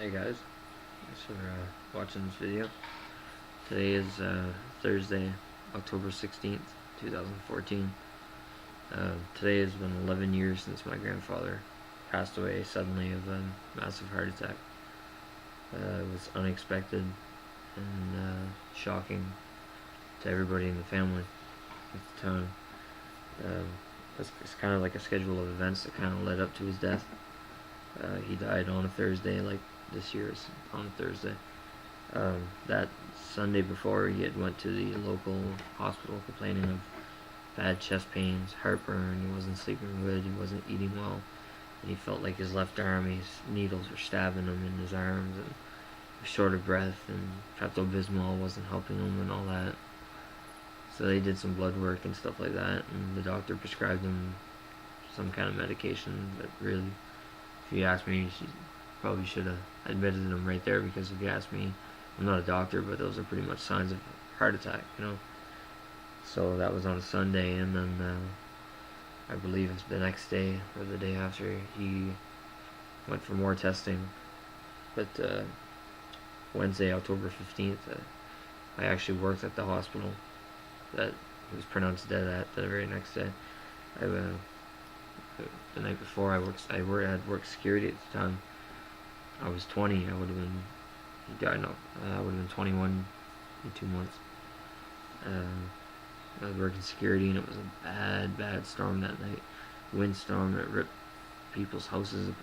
Hey guys, thanks for watching this video. Today is Thursday, October 16th, 2014. Today has been 11 years since my grandfather passed away suddenly of a massive heart attack. It was unexpected and shocking to everybody in the family at the time. Um, it's kind of like a schedule of events that kind of led up to his death. He died on a Thursday, like this year's on a Thursday. That Sunday before, he had went to the local hospital complaining of bad chest pains, heartburn. He wasn't sleeping good. He wasn't eating well, and he felt like his left arm, his needles were stabbing him in his arms, and he was short of breath. And Pepto-Bismol wasn't helping him, and all that. So they did some blood work and stuff like that, and the doctor prescribed him some kind of medication that really, if you ask me, she probably should have admitted him right there, because if you ask me, I'm not a doctor, but those are pretty much signs of heart attack, So that was on a Sunday, and then I believe the next day or the day after, he went for more testing. But Wednesday, October 15th, I actually worked at the hospital that he was pronounced dead at the very next day. The night before, I had worked security at the time. I was 20. I would have been. He died. No, I would have been 21 in 2 months. I was working security, and it was a bad storm that night. Windstorm that ripped people's houses.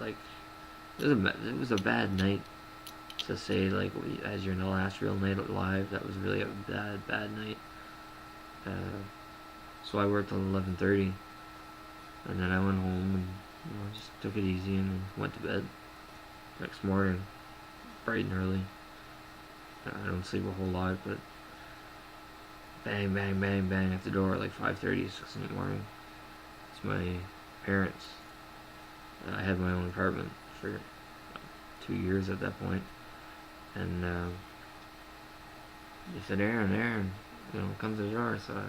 Like it was a bad night to say. Like, as your last real night alive, that was really a bad night. So I worked till 11:30, and then I went home and just took it easy and went to bed. Next morning, bright and early. I don't sleep a whole lot, but bang, bang, bang, bang at the door at like 5:30, 6 in the morning. It's my parents. I had my own apartment for 2 years at that point, and they said, Aaron, come to the door. So I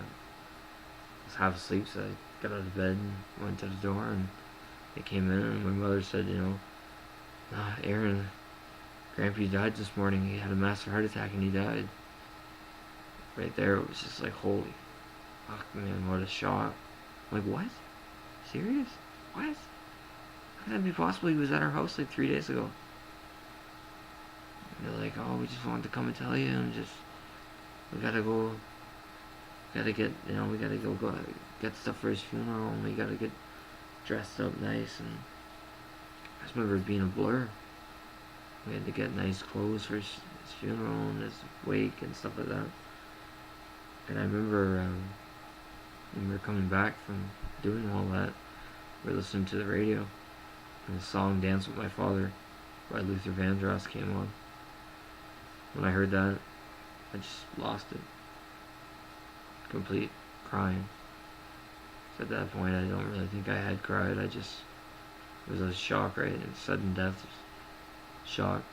was half asleep, so I got out of bed and went to the door, and they came in, and my mother said, Aaron, Grampy died this morning. He had a massive heart attack and he died. Right there, it was just like, holy fuck, man, what a shock. I'm like, what? Serious? What? How could that be possible? He was at our house like 3 days ago. And they're like, oh, we just wanted to come and tell you, and we gotta go, we gotta go get stuff for his funeral, and we gotta get dressed up nice. And I just remember it being a blur. We had to get nice clothes for his funeral and his wake and stuff like that. And I remember when we were coming back from doing all that, we were listening to the radio, and the song Dance With My Father by Luther Vandross came on. When I heard that, I just lost it. Complete crying. So at that point, I don't really think I had cried. It was a shock, right? And sudden death. Shock.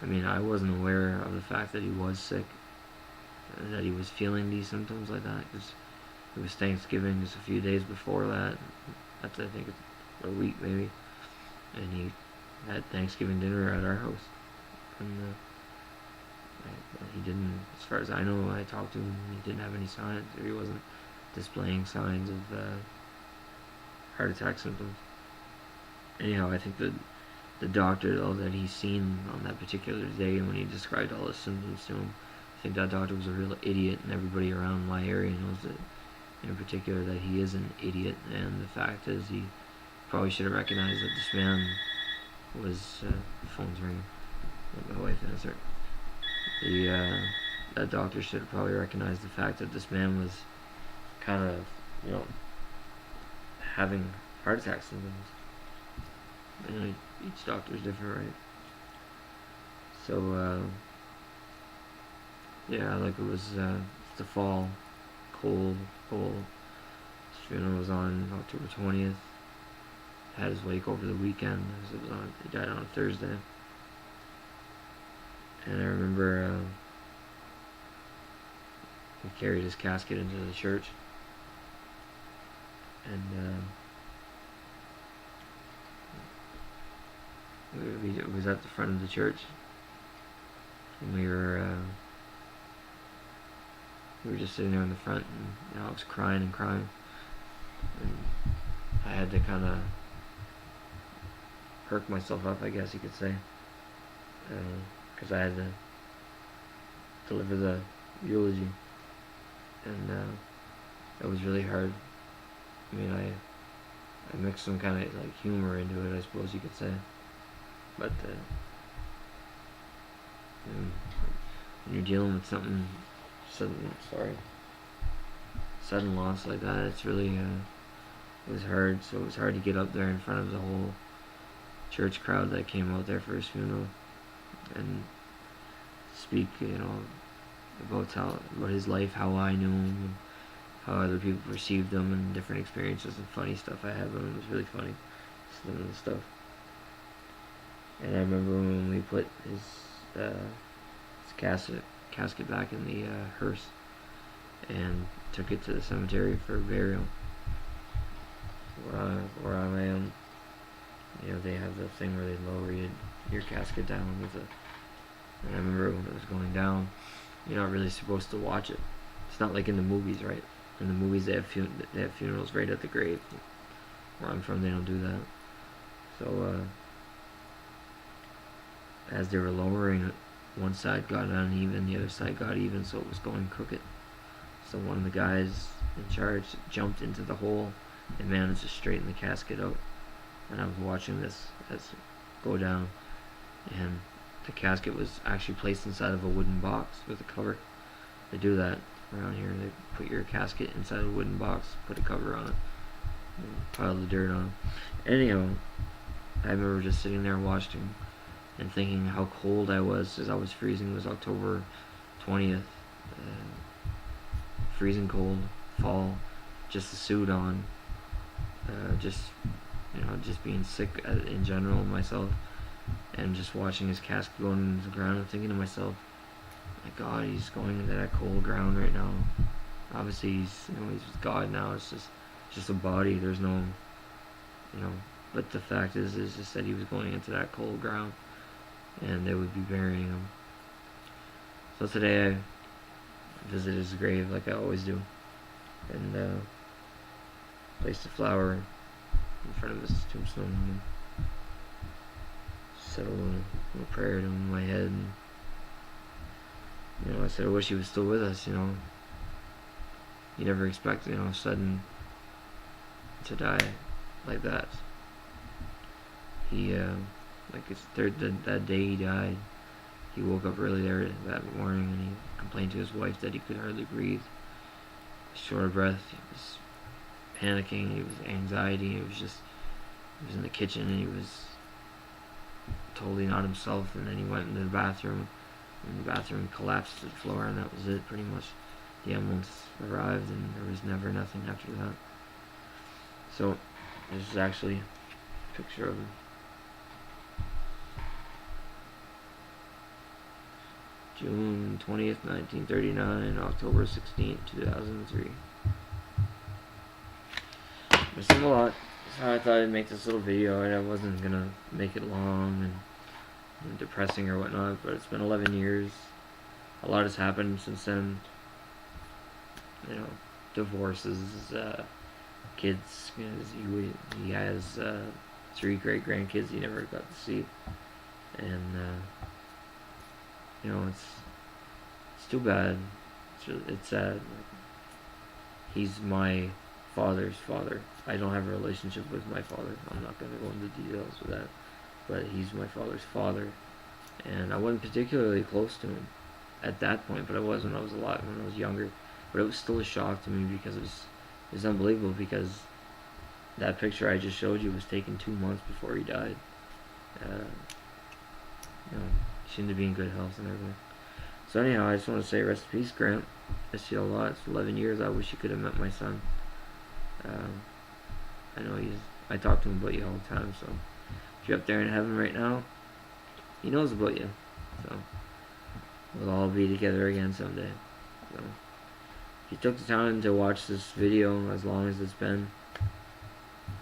I mean, I wasn't aware of the fact that he was sick, that he was feeling these symptoms like that, because it was Thanksgiving just a few days before that. That's, I think, a week maybe, and he had Thanksgiving dinner at our house, and he didn't, as far as I know, I talked to him, he didn't have any signs, or he wasn't displaying signs of heart attack symptoms. Anyhow, I think that the doctor, though, that he seen on that particular day when he described all his symptoms to him, I think that doctor was a real idiot, and everybody around my area knows that, in particular, that he is an idiot. And the fact is, he probably should have recognized that this man was, the phone's ringing, let my wife answer. That doctor should have probably recognized the fact that this man was kind of, having heart attack symptoms. Each doctor's different, right? So, like it was the fall, cold. His funeral was on October 20th. Had his wake over the weekend. He died on a Thursday. And I remember we carried his casket into the church. And It was at the front of the church, and we were just sitting there in the front, and I was crying and crying, and I had to kind of perk myself up, I guess you could say, because I had to deliver the eulogy, and it was really hard. I mean, I mixed some kind of like humor into it, I suppose you could say, but when you're dealing with something sudden loss like that, it's really it was hard. So it was hard to get up there in front of the whole church crowd that came out there for his funeral and speak, about his life, how I knew him, and how other people perceived him, and different experiences and funny stuff I had with him. It was really funny, some of the stuff. And I remember when we put his casket back in the hearse and took it to the cemetery for burial. Where I am, they have the thing where they lower your casket down and I remember when it was going down, you're not really supposed to watch it. It's not like in the movies, right? In the movies they have funerals right at the grave. Where I'm from, they don't do that. So as they were lowering it, one side got uneven, the other side got even, so it was going crooked. So one of the guys in charge jumped into the hole and managed to straighten the casket out. And I was watching this as it go down, and the casket was actually placed inside of a wooden box with a cover. They do that around here. They put your casket inside a wooden box, put a cover on it, and pile the dirt on it. Anyhow, I remember just sitting there watching and thinking how cold I was as I was freezing. It was October 20th. Freezing cold, fall, just a suit on, just being sick in general myself, and just watching his casket going into the ground and thinking to myself, my God, he's going into that cold ground right now. Obviously he's God now. It's just a body. There's no, but the fact is just that he was going into that cold ground, and they would be burying him. So today I visited his grave like I always do, and placed a flower in front of his tombstone and said a little prayer to him in my head, and I said I wish he was still with us. You never expect sudden to die like that. He that day he died, he woke up early there that morning, and he complained to his wife that he could hardly breathe, short of breath. He was panicking. He was anxiety. He was in the kitchen, and he was totally not himself. And then he went into the bathroom, and the bathroom collapsed to the floor, and that was it, pretty much. The ambulance arrived, and there was never nothing after that. So this is actually a picture of him. June 20th, 1939, October 16th, 2003. Miss him a lot. So I thought I'd make this little video, and I wasn't gonna make it long and depressing or whatnot, but it's been 11 years. A lot has happened since then. Divorces, kids. He has 3 great grandkids he never got to see, and it's too bad. It's sad. He's my father's father. I don't have a relationship with my father. I'm not going to go into details with that, but he's my father's father, and I wasn't particularly close to him at that point, but I was when I was younger. But it was still a shock to me because it was unbelievable, because that picture I just showed you was taken 2 months before he died. He seemed to be in good health and everything. So anyhow, I just want to say rest in peace, Grant. Miss you a lot. It's 11 years. I wish you could have met my son. I know I talk to him about you all the time, so if you're up there in heaven right now, he knows about you. So we'll all be together again someday. So if you took the time to watch this video as long as it's been,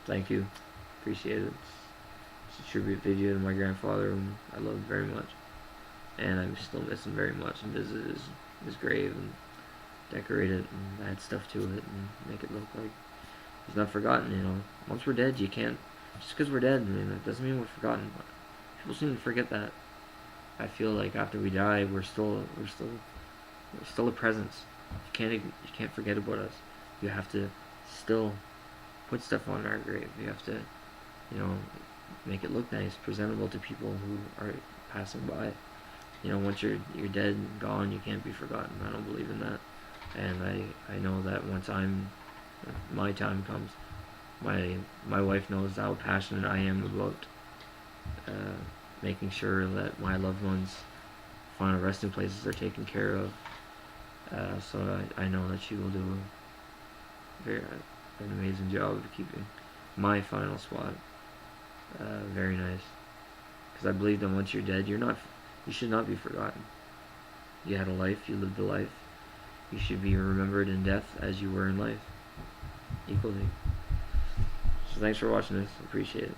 thank you. Appreciate it. It's a tribute video to my grandfather, whom I loved very much, and I still miss him very much. And visit his grave and decorate it and add stuff to it and make it look like he's not forgotten. Once we're dead, you can't. Just because we're dead, it doesn't mean we're forgotten. But people seem to forget that. I feel like after we die, we're still a presence. You can't forget about us. You have to still put stuff on our grave. You have to, make it look nice, presentable to people who are passing by. Once you're dead and gone, you can't be forgotten. I don't believe in that, and I know that once my time comes, my wife knows how passionate I am about making sure that my loved ones' final resting places are taken care of. So I know that she will do an amazing job of keeping my final spot very nice. Because I believe that once you're dead, you should not be forgotten. You had a life, you lived a life. You should be remembered in death as you were in life, equally. So thanks for watching this. Appreciate it.